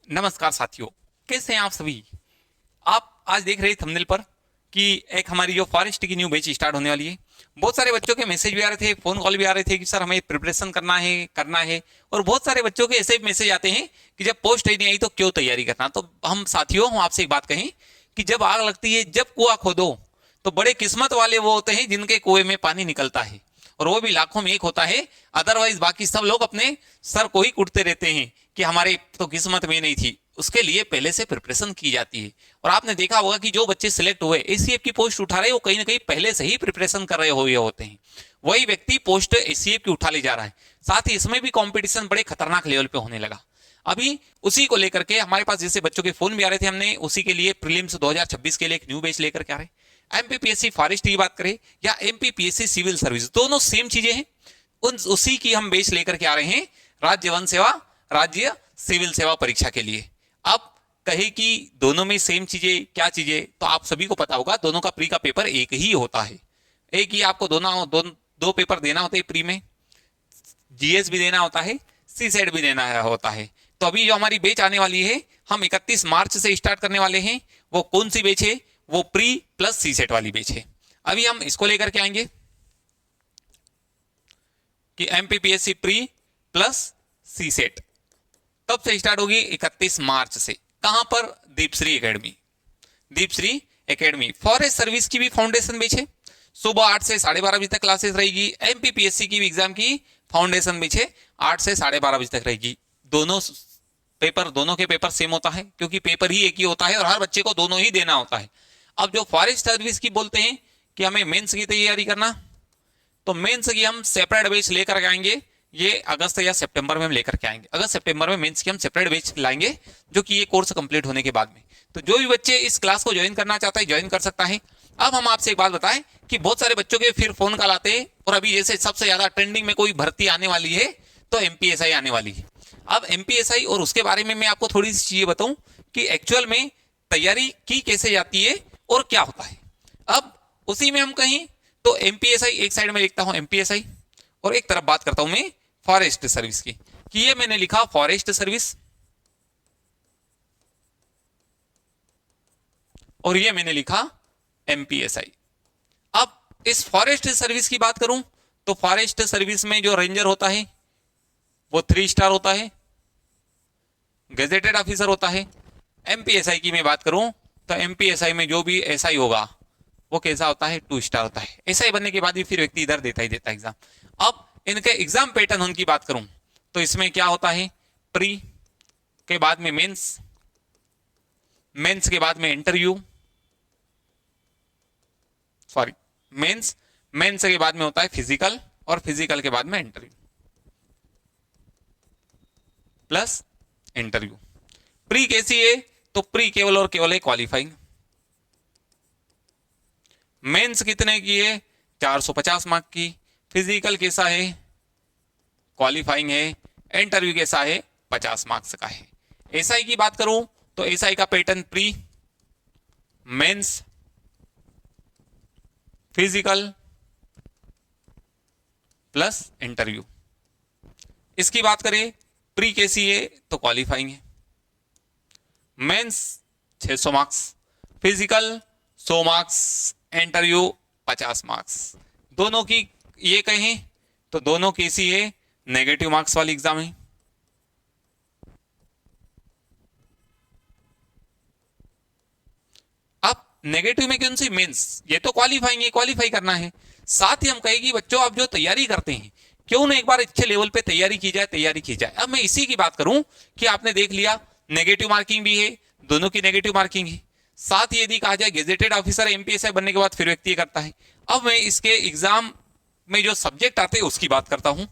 नमस्कार साथियों, कैसे हैं आप सभी। आप आज देख रहे थंबनेल पर कि एक हमारी जो फॉरेस्ट की न्यू बैच स्टार्ट होने वाली है। बहुत सारे बच्चों के मैसेज भी आ रहे थे, फोन कॉल भी आ रहे थे कि सर हमें प्रिपरेशन करना है। और बहुत सारे बच्चों के ऐसे मैसेज आते हैं कि जब पोस्ट ही नहीं आई तो क्यों तैयारी करना। तो हम साथियों, हम आपसे एक बात कहें कि जब आग लगती है, जब कुआं खोदो, तो बड़े किस्मत वाले वो होते हैं जिनके कुएं में पानी निकलता है, और वो भी लाखों में एक होता है। अदरवाइज बाकी सब लोग अपने सर को ही कुटते रहते हैं कि हमारे तो किस्मत में नहीं थी। उसके लिए पहले से प्रिपरेशन की जाती है। और आपने देखा होगा कि जो बच्चे सिलेक्ट हुए, एसीएफ की पोस्ट उठा रहे, वो कहीं ना कहीं पहले से ही प्रिपरेशन कर रहे हुए होते हैं। वही व्यक्ति पोस्ट एसीएफ की उठा ले जा रहा है। साथ ही इसमें भी कंपटीशन बड़े खतरनाक लेवल पे होने लगा। अभी उसी को लेकर के हमारे पास जैसे बच्चों के फोन भी आ रहे थे, हमने उसी के लिए प्रीलिम्स 2026 के लिए एक न्यू बैच लेकर के आ रहे हैं। एमपीपीएससी फॉरेस्ट की बात करें या एमपीपीएससी सिविल सर्विस, दोनों सेम चीजें हैं। उसी की हम बैच लेकर के आ रहे हैं, राज्य वन सेवा, राज्य सिविल सेवा परीक्षा के लिए। अब कहे कि दोनों में सेम चीजें क्या चीजें, तो आप सभी को पता होगा दोनों का प्री का पेपर एक ही होता है। एक ही आपको दो पेपर देना होता है प्री में। जीएस भी देना होता है, सी सेट भी देना होता है। तो अभी जो हमारी बैच आने वाली है, हम 31 मार्च से स्टार्ट करने वाले हैं। वो कौन सी बैच है? वो प्री प्लस सी सेट वाली बैच है। अभी हम इसको लेकर के आएंगे कि एमपीपीएससी प्री प्लस सी सेट कब से स्टार्ट होगी? 31 मार्च से। कहां पर? Deepshree academy. Deepshree academy forest service की भी फाउंडेशन बैच है। सुबह 8 से 12:30 बजे तक क्लासेस रहेगी। एमपीपीएससी की भी एग्जाम की फाउंडेशन बैच है, 8 से 12:30 बजे तक रहेगी। दोनों के पेपर सेम होता है, क्योंकि पेपर ही एक ही होता है और हर बच्चे को दोनों ही देना होता है। अब जो फॉरेस्ट सर्विस की बोलते हैं कि हमें मेंस की तैयारी करना, तो मेंस की हम सेपरेट बैच लेकर आएंगे। ये अगस्त या सितंबर में हम लेकर के आएंगे। अगस्त सितंबर में मेंस की हम सेपरेट बैच लाएंगे, जो कि ये कोर्स कंप्लीट होने के बाद में। तो जो भी बच्चे इस क्लास को ज्वाइन करना चाहता है, ज्वाइन कर सकता है। अब हम आपसे एक बात बताएं कि बहुत सारे बच्चों के फिर फोन कॉल आते हैं, और अभी जैसे सबसे ज्यादा ट्रेंडिंग में कोई भर्ती आने वाली है तो एमपीएसआई आने वाली है। अब एमपीएसआई और उसके बारे में मैं आपको थोड़ी सी चीजें बताऊं कि एक्चुअल में तैयारी की कैसे जाती है और क्या होता है। अब उसी में हम कहीं तो एमपीएसआई एक साइड में लिखता हूं एमपीएसआई, और एक तरफ बात करता हूं मैं फॉरेस्ट सर्विस की, कि ये मैंने लिखा फॉरेस्ट सर्विस और ये मैंने लिखा एमपीएसआई। अब इस फॉरेस्ट सर्विस की बात करूं तो फॉरेस्ट सर्विस में जो रेंजर होता है वो 3 स्टार होता है, गेजेटेड ऑफिसर होता है। एमपीएसआई की मैं बात करूं तो एमपीएसआई में जो भी एसआई होगा वो कैसा होता है? 2 स्टार होता है। एसआई बनने के बाद भी फिर व्यक्ति इधर देता ही देता है एग्जाम। अब इनके एग्जाम पैटर्न उनकी बात करूं तो इसमें क्या होता है? प्री के बाद में मेंस, मेंस के बाद में इंटरव्यू, सॉरी मेंस, मेंस के बाद में होता है फिजिकल, और फिजिकल के बाद में इंटरव्यू प्लस इंटरव्यू। प्री कैसी है? तो प्री केवल और केवल है क्वालिफाइंग। मेंस कितने की है? 450 मार्क की। फिजिकल कैसा है? क्वालिफाइंग है। इंटरव्यू कैसा है? 50 मार्क्स का है। एसआई की बात करूं तो एसआई का pattern pre, mains, physical plus interview. इसकी बात करें, प्री कैसी है? तो क्वालिफाइंग है। Mains 600 marks, physical 100 marks, interview 50 marks. दोनों की ये कहें तो दोनों कैसी है? नेगेटिव मार्क्स वाली एग्जाम है। अब नेगेटिव में कौन सी? मेंस। ये तो क्वालिफाइंग है, क्वालिफाई करना है। साथ ही हम कहेंगे बच्चों, आप जो तैयारी करते हैं क्यों ना एक बार अच्छे लेवल पे तैयारी की जाए, तैयारी की जाए। अब मैं इसी की बात करूं कि आपने देख लिया नेगेटिव मार्किंग भी है, दोनों की नेगेटिव मार्किंग है। साथ ही यदि कहा जाए गेजेटेड ऑफिसर एमपीएसआई बनने के बाद फिर व्यक्ति करता है। अब मैं इसके एग्जाम में जो सब्जेक्ट आते हैं उसकी बात करता हूं।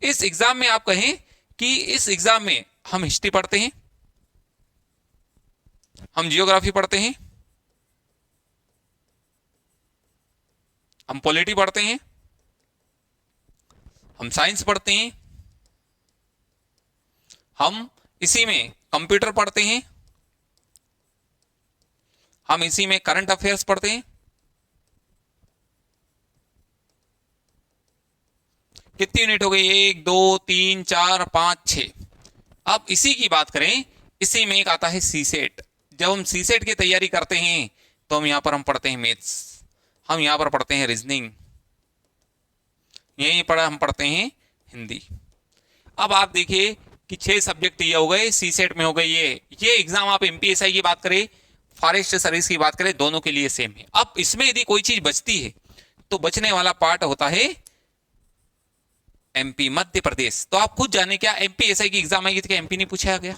इस एग्जाम में आप कहें कि इस एग्जाम में हम हिस्ट्री पढ़ते हैं, हम जियोग्राफी पढ़ते हैं, हम पॉलिटी पढ़ते हैं, हम साइंस पढ़ते हैं, हम इसी में कंप्यूटर पढ़ते हैं, हम इसी में करंट अफेयर्स पढ़ते हैं। कितनी यूनिट हो गई? 1 2 3 4 5 6। अब इसी की बात करें, इसी में एक आता है सीसेट। जब हम सीसेट की तैयारी करते हैं तो हम यहाँ पर हम पढ़ते हैं मैथ्स, हम यहाँ पर पढ़ते हैं रीजनिंग, यहीं पर हम पढ़ते हैं हिंदी। अब आप देखिए कि 6 सब्जेक्ट ये हो गए, सीसेट में हो गए ये एग्जाम आप एमपीएसआई की बात करें, फॉरेस्ट सर्विस की बात करें, दोनों के लिए सेम है। अब इसमें यदि कोई चीज बचती है तो बचने वाला पार्ट होता है एमपी, मध्य प्रदेश। तो आप खुद जाने क्या एमपीएसआई की एग्जाम आएगी तो क्या एमपी नहीं पूछा गया?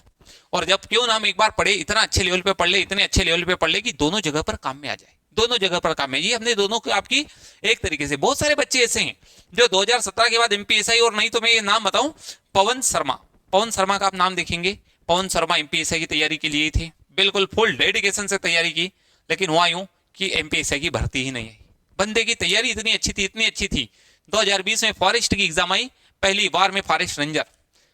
और जब क्यों ना हम एक बार पढ़े, इतना अच्छे लेवल पे पढ़ ले, इतने अच्छे लेवल पे पढ़ ले कि दोनों जगह पर काम में आ जाए, दोनों जगह पर काम में। ये हमने दोनों को आपकी एक तरीके से, बहुत सारे बच्चे ऐसे हैं जो 2017 के बाद एमपीएसआई, और नहीं तो मैं ये नाम बताऊं, पवन शर्मा, पवन शर्मा का आप नाम देखेंगे, पवन शर्मा एमपीएसआई की तैयारी के लिए थे, बिल्कुल फुल डेडिकेशन से तैयारी की, लेकिन हुआ यूं कि एमपीएसआई की भर्ती ही नहीं आई। बंदे की तैयारी इतनी अच्छी थी, इतनी अच्छी थी। 2020 में फॉरेस्ट की एग्जाम आई, पहली बार में फॉरेस्ट रेंजर,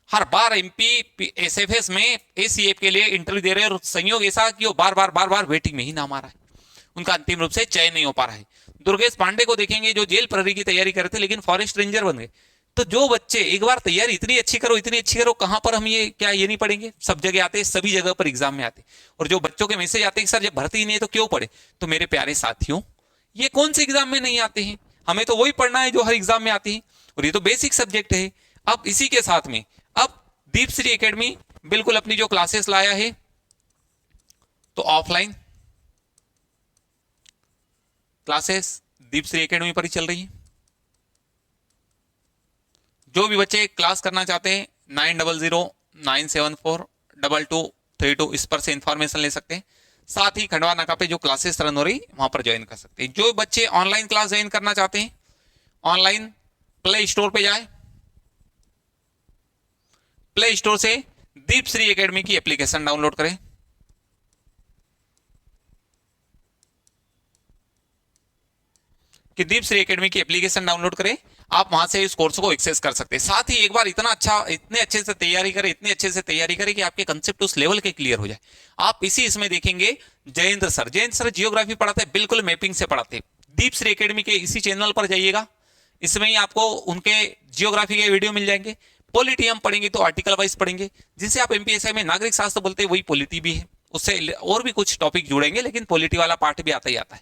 हर बार एमपी एसएफएस में एसीएफ के लिए इंटरव्यू दे रहे हैं, और संयोग ऐसा कि वो बार बार वेटिंग में ही नाम आ रहा है, उनका अंतिम रूप से चयन नहीं हो पा रहा है। दुर्गेश पांडे को देखेंगे जो जेल प्रहरी की तैयारी कर रहे थे लेकिन फॉरेस्ट रेंजर बन गए। तो जो बच्चे एक बार तैयारी इतनी अच्छी करो, इतनी अच्छी करो, कहां पर हम ये क्या ये नहीं पढ़ेंगे? सब जगह आते, सभी जगह पर एग्जाम में आते। और जो बच्चों के मैसेज आते हैं सर जब भर्ती नहीं है तो क्यों पढ़े, तो मेरे प्यारे साथियों ये कौन से एग्जाम में नहीं आते हैं? हमें तो वही पढ़ना है जो हर एग्जाम में आती है, और ये तो बेसिक सब्जेक्ट है। अब इसी के साथ में अब दीपश्री एकेडमी बिल्कुल अपनी जो क्लासेस लाया है, तो ऑफलाइन क्लासेस दीपश्री एकेडमी पर ही चल रही है। जो भी बच्चे क्लास करना चाहते हैं 9009742232 इस पर से इंफॉर्मेशन ले सकते हैं। साथ ही खंडवा नाका पे जो क्लासेस रन हो रही वहां पर ज्वाइन कर सकते हैं। जो बच्चे ऑनलाइन क्लास ज्वाइन करना चाहते हैं, ऑनलाइन प्ले स्टोर पे जाए, प्ले स्टोर से दीपश्री एकेडमी की एप्लीकेशन डाउनलोड करें, कि दीपश्री एकेडमी की एप्लीकेशन डाउनलोड करें, आप वहां से इस कोर्स को एक्सेस कर सकते हैं। साथ ही एक बार इतना अच्छा, इतने अच्छे से तैयारी करें, इतने अच्छे से तैयारी करें कि आपके कंसेप्ट उस लेवल के क्लियर हो जाए। आप इसी इसमें देखेंगे जयेंद्र सर जियोग्राफी पढ़ाते हैं, बिल्कुल मैपिंग से पढ़ाते हैं। दीपश्री एकेडमी के इसी चैनल पर जाइएगा, इसमें ही आपको उनके जियोग्राफी के वीडियो मिल जाएंगे। पॉलिटी हम पढ़ेंगे तो आर्टिकल वाइज पढ़ेंगे, जिसे आप एमपीएसआई में नागरिक शास्त्र बोलते हैं वही पॉलिटी भी है, उससे और भी कुछ टॉपिक जुड़ेंगे, लेकिन पॉलिटी वाला पार्ट भी आता ही आता है।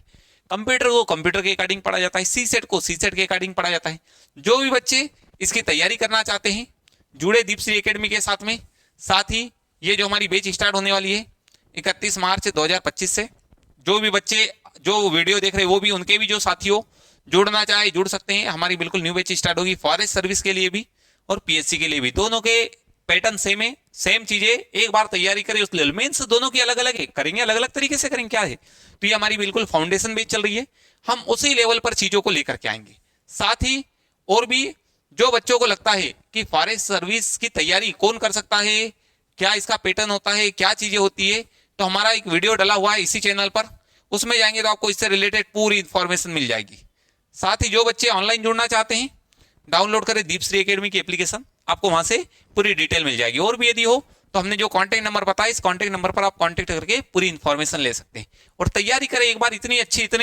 कंप्यूटर को कंप्यूटर के अकॉर्डिंग पढ़ा जाता है, सीसेट को सीसेट के अकॉर्डिंग पढ़ा जाता है। जो भी बच्चे इसकी तैयारी करना चाहते हैं जुड़े दीपश्री एकेडमी के साथ में। साथ ही ये जो हमारी बैच स्टार्ट होने वाली है 31 मार्च 2025 से, जो भी बच्चे जो वीडियो देख रहे हैं वो भी, उनके भी जो साथियों जुड़ना चाहे जुड़ सकते हैं। हमारी बिल्कुल न्यू बैच स्टार्ट होगी फॉरेस्ट सर्विस के लिए भी और पीएससी के लिए भी, दोनों के पैटर्न सेम है, सेम चीजें। एक बार तैयारी करें उस लेवल मीन्स दोनों की अलग अलग है, करेंगे अलग अलग तरीके से करेंगे, क्या है। तो ये हमारी बिल्कुल फाउंडेशन बेस चल रही है, हम उसी लेवल पर चीजों को लेकर के आएंगे। साथ ही और भी जो बच्चों को लगता है कि फॉरेस्ट सर्विस की तैयारी कौन कर सकता है, क्या इसका पैटर्न होता है, क्या चीजें होती है, तो हमारा एक वीडियो डला हुआ है इसी चैनल पर, उसमें जाएंगे तो आपको इससे रिलेटेड पूरी इंफॉर्मेशन मिल जाएगी। साथ ही जो बच्चे ऑनलाइन जुड़ना चाहते हैं डाउनलोड करें दीपश्री एकेडमी की एप्लीकेशन, आपको वहां से पूरी डिटेल मिल जाएगी। और भी यदि हो तो हमने जो कांटेक्ट नंबर बताया इस कांटेक्ट नंबर पर आप कांटेक्ट करके पूरी इंफॉर्मेशन ले सकते हैं। और तैयारी करें एक बार इतनी अच्छी कि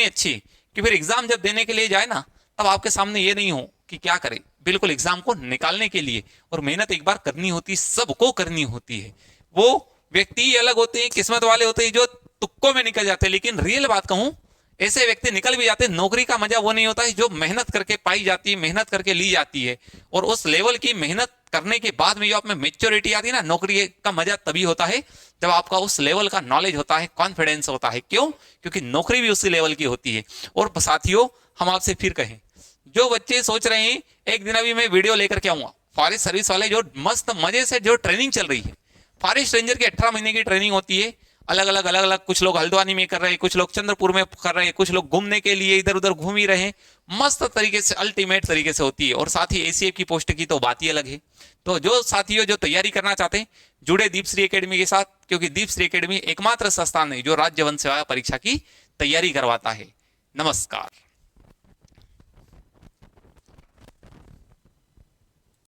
फिर एग्जाम जब देने के लिए जाए ना तब आपके सामने ये नहीं हो कि क्या करें। बिल्कुल एग्जाम को निकालने के लिए और मेहनत एक बार करनी होती है, सबको करनी होती है। वो व्यक्ति अलग होते हैं, किस्मत वाले होते हैं जो तुक्कों में निकल जाते हैं, लेकिन रियल बात कहूं ऐसे व्यक्ति निकल भी जाते हैं। नौकरी का मजा वो नहीं होता है जो मेहनत करके पाई जाती है, मेहनत करके ली जाती है, और उस लेवल की मेहनत करने के बाद में जो आप में मेच्योरिटी आती है ना, नौकरी का मजा तभी होता है जब आपका उस लेवल का नॉलेज होता है, कॉन्फिडेंस होता है। क्यों? क्योंकि नौकरी भी उसी लेवल की होती है। और साथियों हम आपसे फिर कहें, जो बच्चे सोच रहे हैं एक दिन अभी मैं वीडियो लेकर के आऊंगा, फॉरेस्ट सर्विस वाले जो मस्त मजे से जो ट्रेनिंग चल रही है, फॉरेस्ट रेंजर की 18 महीने की ट्रेनिंग होती है, अलग अलग कुछ लोग हल्द्वानी में कर रहे हैं, कुछ लोग चंद्रपुर में कर रहे हैं, कुछ लोग घूमने के लिए इधर उधर घूम ही रहे हैं। मस्त तरीके से अल्टीमेट तरीके से होती है। और साथ ही एसीएफ की पोस्ट की तो बात ही अलग है। तो जो साथियों जो तैयारी करना चाहते हैं जुड़े दीपश्री एकेडमी के साथ, क्योंकि दीपश्री एकेडमी एकमात्र संस्थान है जो राज्य वन सेवा परीक्षा की तैयारी करवाता है। नमस्कार।